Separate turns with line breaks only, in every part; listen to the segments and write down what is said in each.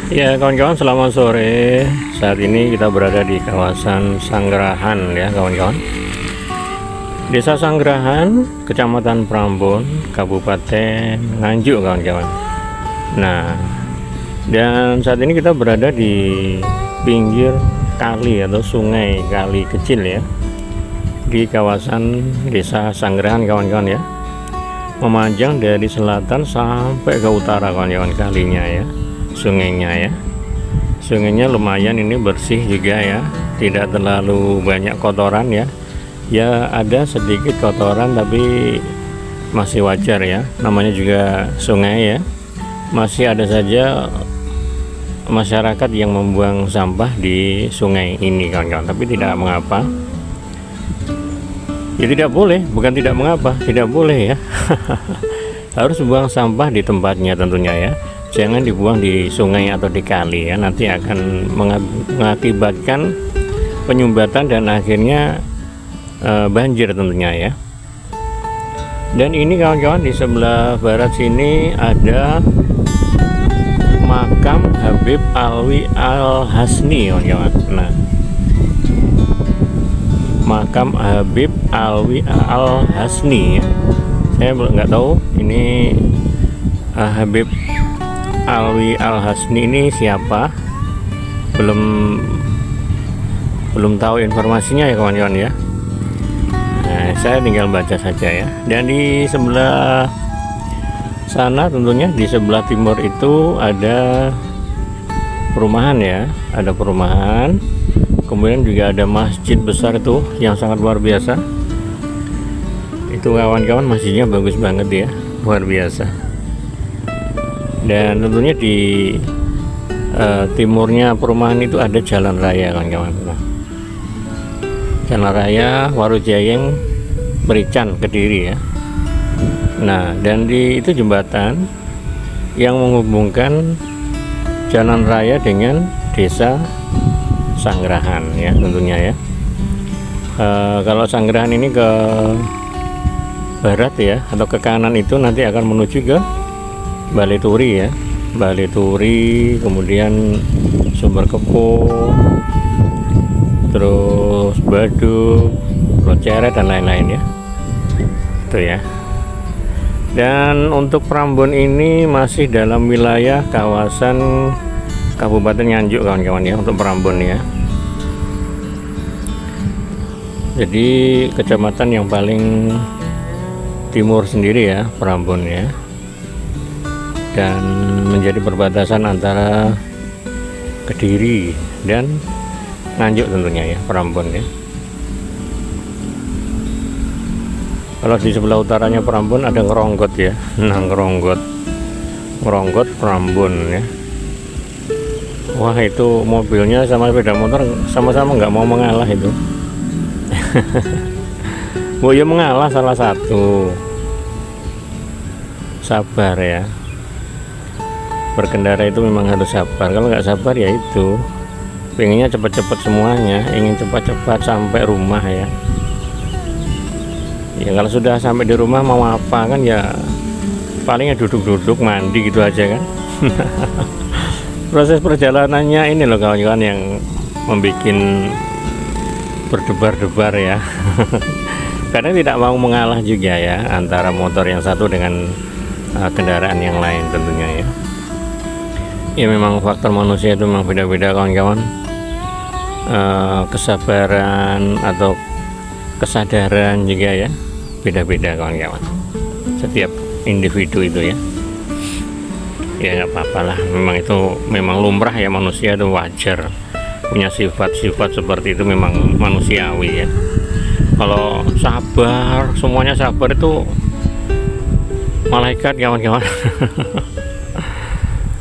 Ya kawan-kawan, selamat sore. Saat ini kita berada di kawasan Sanggerahan ya kawan-kawan. Desa Sanggerahan, Kecamatan Prambon, Kabupaten Nganjuk kawan-kawan. Nah, dan saat ini kita berada di pinggir kali atau sungai kali kecil ya, di kawasan Desa Sanggerahan kawan-kawan ya, memanjang dari selatan sampai ke utara kawan-kawan kalinya ya, sungainya ya. Sungainya lumayan ini bersih juga ya, tidak terlalu banyak kotoran ya. Ya ada sedikit kotoran tapi masih wajar ya, namanya juga sungai ya. Masih ada saja masyarakat yang membuang sampah di sungai ini kawan-kawan, tapi tidak mengapa. Ya tidak boleh, bukan tidak mengapa, tidak boleh ya. Harus buang sampah di tempatnya tentunya ya. Jangan dibuang di sungai atau di kali ya, nanti akan mengakibatkan penyumbatan dan akhirnya banjir tentunya ya. Dan ini kawan-kawan, di sebelah barat sini ada makam Habib Alwi Al-Hasni kawan-kawan. Nah, makam Habib Alwi Al-Hasni ya. Saya nggak tahu ini Habib Alwi Al-Hasni ini siapa, belum tahu informasinya ya kawan-kawan ya. Nah, saya tinggal baca saja ya. Dan di sebelah sana tentunya di sebelah timur itu ada perumahan ya, ada perumahan. Kemudian juga ada masjid besar itu yang sangat luar biasa. Itu kawan-kawan, masjidnya bagus banget ya, luar biasa. Dan tentunya di timurnya perumahan itu ada jalan raya kawan-kawan. Nah, jalan raya Warujayeng Merican Kediri ya. Nah, dan di itu jembatan yang menghubungkan jalan raya dengan desa Sanggerahan ya tentunya ya. Kalau Sanggerahan ini ke barat ya atau ke kanan itu nanti akan menuju ke Balai Turi ya, Balai Turi, kemudian Sumber Kepo, terus Baduk, Loceret dan lain-lain ya. Itu ya. Dan untuk Prambon ini masih dalam wilayah kawasan Kabupaten Nganjuk kawan-kawan ya, untuk Prambon ya. Jadi kecamatan yang paling timur sendiri ya, Prambon ya. Dan menjadi perbatasan antara Kediri dan Nganjuk tentunya ya, Prambon ya. Kalau di sebelah utaranya Prambon ada Ngeronggot ya. Nah, Ngeronggot Prambon ya. Wah, itu mobilnya sama sepeda motor sama-sama nggak mau mengalah itu. Oh ya, mengalah salah satu. Sabar ya. Berkendara itu memang harus sabar. Kalau nggak sabar ya itu pengennya cepat-cepat semuanya, ingin cepat-cepat sampai rumah ya. Ya kalau sudah sampai di rumah mau apa kan ya, palingnya duduk-duduk mandi gitu aja kan. Proses perjalanannya ini loh kawan-kawan yang membuat berdebar-debar ya. Karena tidak mau mengalah juga ya antara motor yang satu dengan kendaraan yang lain tentunya ya. Ya memang faktor manusia itu memang beda-beda kawan-kawan. Kesabaran atau kesadaran juga ya beda-beda kawan-kawan, setiap individu itu ya. Ya nggak apa-apa lah, memang lumrah ya, manusia itu wajar punya sifat-sifat seperti itu, memang manusiawi ya. Kalau sabar, semuanya sabar itu malaikat kawan-kawan.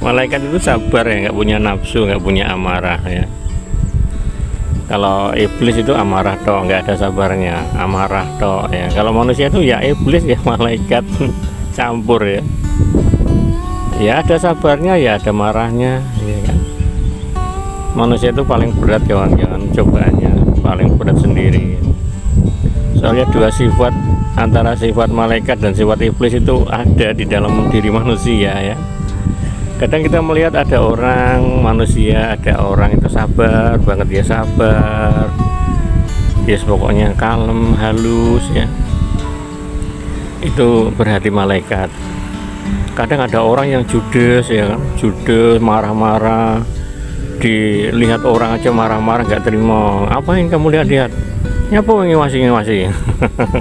Malaikat itu sabar ya, nggak punya nafsu, nggak punya amarah ya. Kalau iblis itu amarah toh, nggak ada sabarnya, amarah toh ya. Kalau manusia itu ya iblis ya malaikat campur ya. Ya ada sabarnya, ya ada marahnya ya kan. Manusia itu paling berat kawan-kawan, cobaannya paling berat sendiri. Soalnya dua sifat antara sifat malaikat dan sifat iblis itu ada di dalam diri manusia ya. Kadang kita melihat ada orang manusia, ada orang itu sabar banget, dia sabar, dia pokoknya kalem, halus ya, itu berhati malaikat. Kadang ada orang yang judes ya kan, judes, marah-marah, dilihat orang aja marah-marah, nggak terima. Apa yang kamu lihat-lihat? Nyapa ngiwasi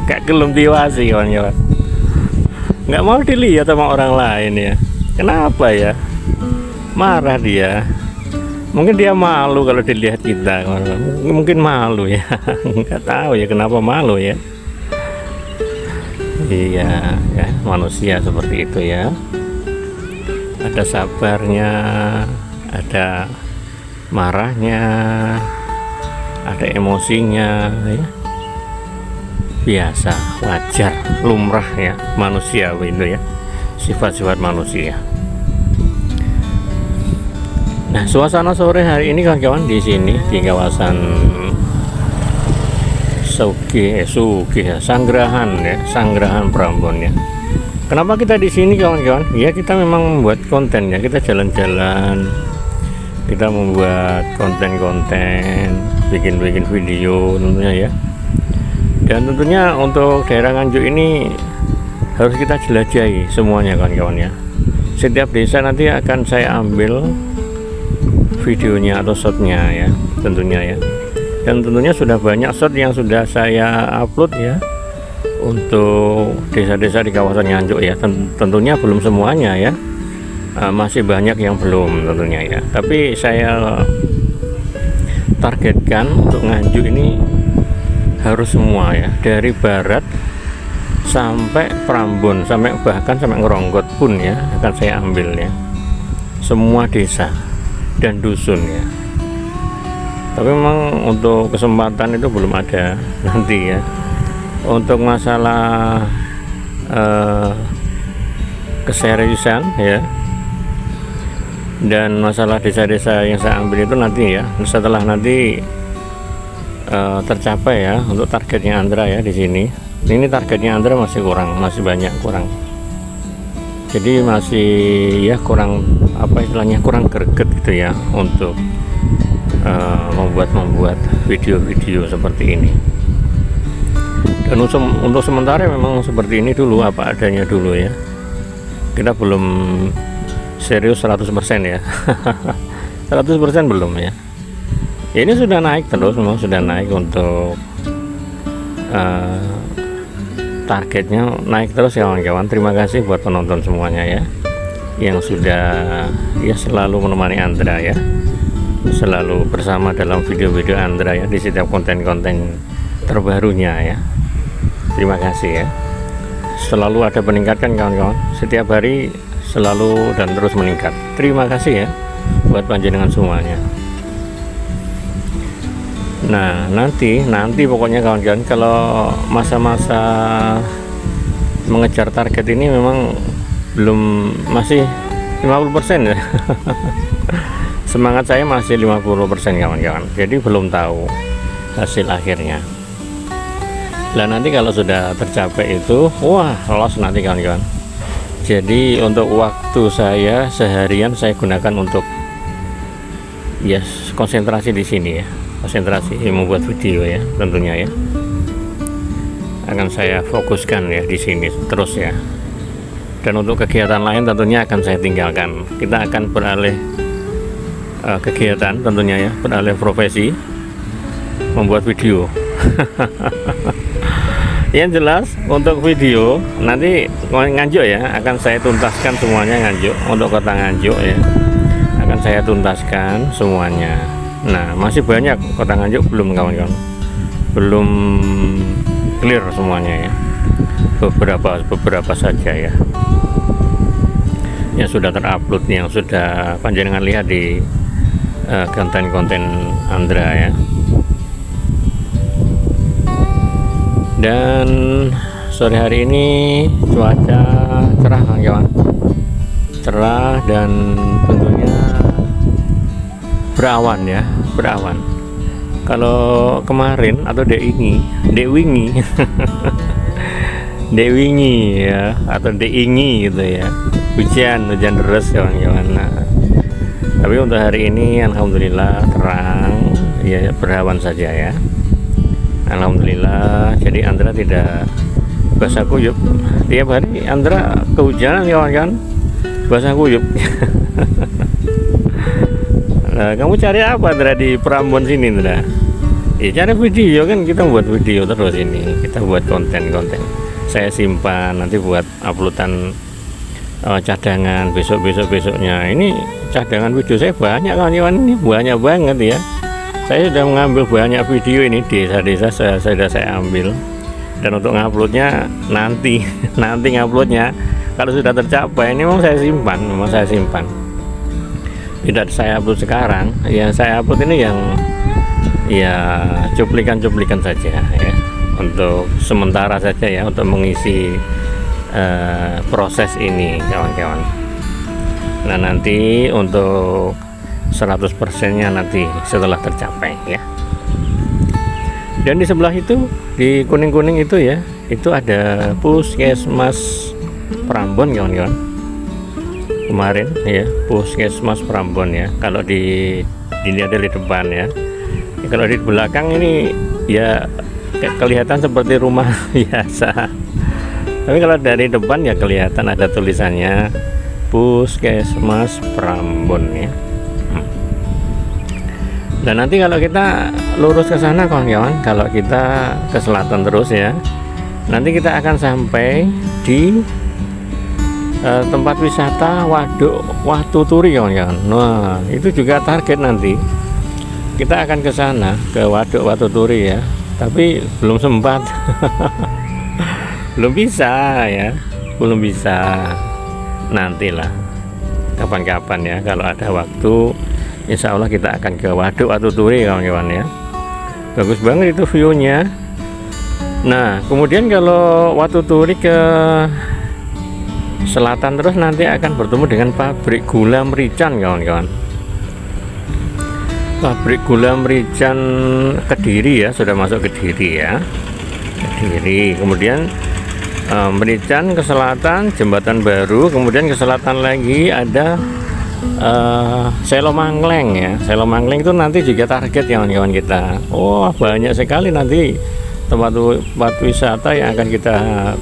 kayak gelem diwasi kawan-kawan, nggak mau dilihat sama orang lain ya. Kenapa ya? Marah dia. Mungkin dia malu kalau dilihat kita, mungkin malu ya. Nggak tahu ya kenapa malu ya. Iya ya, manusia seperti itu ya. Ada sabarnya, ada marahnya, ada emosinya ya. Biasa, wajar, lumrah ya, manusia itu ya, sifat-sifat manusia. Nah, suasana sore hari ini kawan-kawan di sini di kawasan Sanggerahan ya, Sanggerahan Prambon ya. Kenapa kita di sini kawan-kawan? Ya kita memang membuat konten ya, kita jalan-jalan, kita membuat konten-konten, bikin video tentunya ya. Dan tentunya untuk daerah Nganjuk ini harus kita jelajahi semuanya kawan-kawan ya. Setiap desa nanti akan saya ambil videonya atau shotnya ya, tentunya ya. Dan tentunya sudah banyak shot yang sudah saya upload ya untuk desa-desa di kawasan Nganjuk ya. Tentunya belum semuanya ya, masih banyak yang belum tentunya ya. Tapi saya targetkan untuk Nganjuk ini harus semua ya, dari barat sampai Prambon, sampai bahkan sampai Ngeronggot pun ya akan saya ambil ya, semua desa dan dusun ya. Tapi memang untuk kesempatan itu belum ada nanti ya. Untuk masalah keseriusan ya, dan masalah desa-desa yang saya ambil itu nanti ya, setelah nanti tercapai ya untuk targetnya Andra ya di sini. Ini targetnya Andra masih kurang, masih banyak kurang. Jadi masih ya kurang, apa istilahnya, kurang greget gitu ya untuk membuat video-video seperti ini. Dan untuk sementara memang seperti ini dulu, apa adanya dulu ya. Kita belum serius 100% ya. 100% belum ya. Ini sudah naik terus, memang sudah naik untuk targetnya naik terus ya kawan-kawan. Terima kasih buat penonton semuanya ya, yang sudah ya selalu menemani Andra ya, selalu bersama dalam video-video Andra ya di setiap konten-konten terbarunya ya. Terima kasih ya, selalu ada peningkatan kawan-kawan, setiap hari selalu dan terus meningkat. Terima kasih ya buat panjenengan semuanya. Nah nanti pokoknya kawan-kawan, kalau masa-masa mengejar target ini memang belum, masih 50% ya. Semangat saya masih 50% kawan-kawan, jadi belum tahu hasil akhirnya. Nah nanti kalau sudah tercapai itu, wah lolos nanti kawan-kawan. Jadi untuk waktu saya seharian saya gunakan untuk ya konsentrasi di sini ya, konsentrasi membuat video ya, tentunya ya akan saya fokuskan ya di sini terus ya. Dan untuk kegiatan lain tentunya akan saya tinggalkan. Kita akan beralih kegiatan tentunya ya, beralih profesi membuat video. Yang jelas untuk video nanti Nganjuk ya akan saya tuntaskan semuanya. Nganjuk, untuk kota Nganjuk ya akan saya tuntaskan semuanya. Nah masih banyak kota Nganjuk belum kawan-kawan, belum clear semuanya ya, beberapa saja ya yang sudah terupload, yang sudah panjenengan lihat di konten-konten Andra ya. Dan sore hari ini cuaca cerah kawan-kawan, cerah dan tentunya berawan ya, berawan. Kalau kemarin atau dek wingi ya, atau dek ingi gitu ya, hujan deras kawan-kawan. Nah, tapi untuk hari ini alhamdulillah terang ya, berawan saja ya, alhamdulillah. Jadi Andra tidak basah kuyup. Tiap hari Andra kehujanan kawan-kawan, basah kuyup. Nah, kamu cari apa Andra di Prambon sini Andra? Ya cari video kan, kita buat video terus ini, kita buat konten-konten. Saya simpan nanti buat uploadan cadangan besoknya. Ini cadangan video saya banyak kawan-kawan, ini banyak banget ya. Saya sudah mengambil banyak video ini, desa-desa saya ambil. Dan untuk nguploadnya nanti nguploadnya kalau sudah tercapai, ini memang saya simpan. Tidak saya upload sekarang, ya saya upload ini yang ya cuplikan saja ya, untuk sementara saja ya, untuk mengisi proses ini kawan-kawan. Nah nanti untuk 100% nya nanti setelah tercapai ya. Dan di sebelah itu, di kuning-kuning itu ya, itu ada Puskesmas Prambon kawan-kawan. Kemarin ya, Puskesmas Prambon ya. Kalau dilihat dari depan ya, kalau di belakang ini ya kelihatan seperti rumah biasa. Tapi kalau dari depan ya kelihatan ada tulisannya Puskesmas Prambon ya. Dan nanti kalau kita lurus ke sana kawan-kawan, kalau kita ke selatan terus ya, nanti kita akan sampai di tempat wisata Waduk Watuturi kawan-kawan. Nah itu juga target nanti. Kita akan ke sana, ke Waduk Watuturi ya, tapi belum sempat. belum bisa. Nantilah kapan-kapan ya, kalau ada waktu insya Allah kita akan ke Waduk Watuturi kawan-kawan ya. Bagus banget itu view-nya. Nah kemudian kalau Watuturi ke selatan terus, nanti akan bertemu dengan pabrik gula merican kawan-kawan. Pabrik gula merican Kediri ya, sudah masuk Kediri ya, Kediri. Kemudian merican ke selatan, Jembatan Baru. Kemudian ke selatan lagi ada Selo Mangleng ya. Selo Mangleng itu nanti juga target kawan-kawan kita. Oh banyak sekali nanti tempat wisata yang akan kita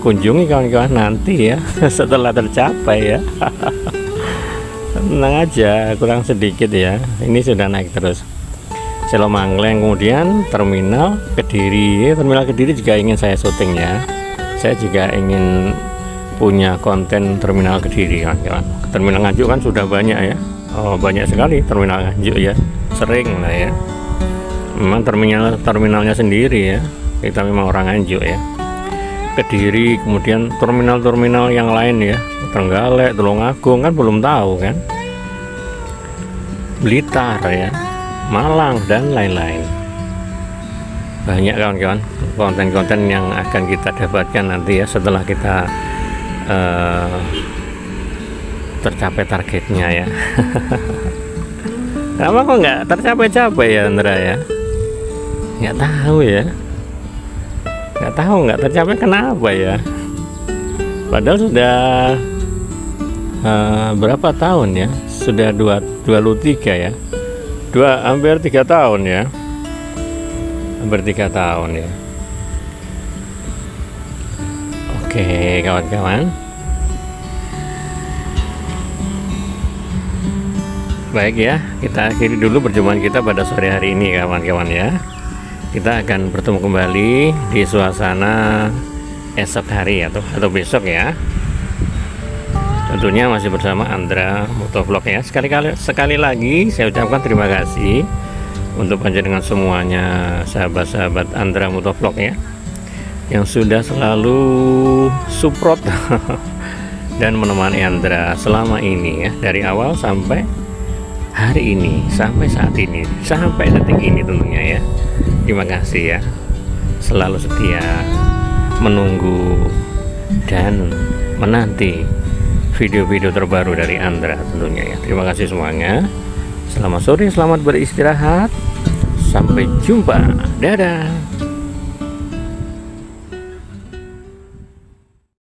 kunjungi kawan-kawan nanti ya, setelah tercapai ya. Tenang aja, kurang sedikit ya, ini sudah naik terus. Selo Mangleng, kemudian terminal Kediri. Terminal Kediri juga ingin saya syuting ya. Saya juga ingin punya konten terminal Kediri kawan-kawan. Terminal Nganjuk kan sudah banyak ya. Oh banyak sekali terminal Nganjuk ya, sering lah ya. Memang terminalnya sendiri ya, kita memang orang Nganjuk ya. Kediri, kemudian terminal-terminal yang lain ya, Trenggalek, Tulungagung kan belum tahu kan, Blitar ya, Malang dan lain-lain. Banyak kawan-kawan konten-konten yang akan kita dapatkan nanti ya, setelah kita tercapai targetnya ya. Kamu kok nggak tercapai-capai ya Andra ya? Nggak tahu ya, nggak tercapai kenapa ya? Padahal sudah berapa tahun ya? Sudah 23 ya, hampir 3 tahun ya, hampir 3 tahun ya. Oke kawan-kawan, baik ya, kita akhiri dulu perjumpaan kita pada sore hari ini kawan-kawan ya. Kita akan bertemu kembali di suasana esok hari atau besok ya. Tentunya masih bersama Andra Motovlog ya. Sekali lagi saya ucapkan terima kasih untuk panjenengan semuanya, sahabat-sahabat Andra Motovlog ya, yang sudah selalu support dan menemani Andra selama ini ya, dari awal sampai hari ini, sampai saat ini, sampai detik ini tentunya ya. Terima kasih ya, selalu setia menunggu dan menanti video-video terbaru dari Andra tentunya ya. Terima kasih semuanya. Selamat sore, selamat beristirahat. Sampai jumpa. Dadah.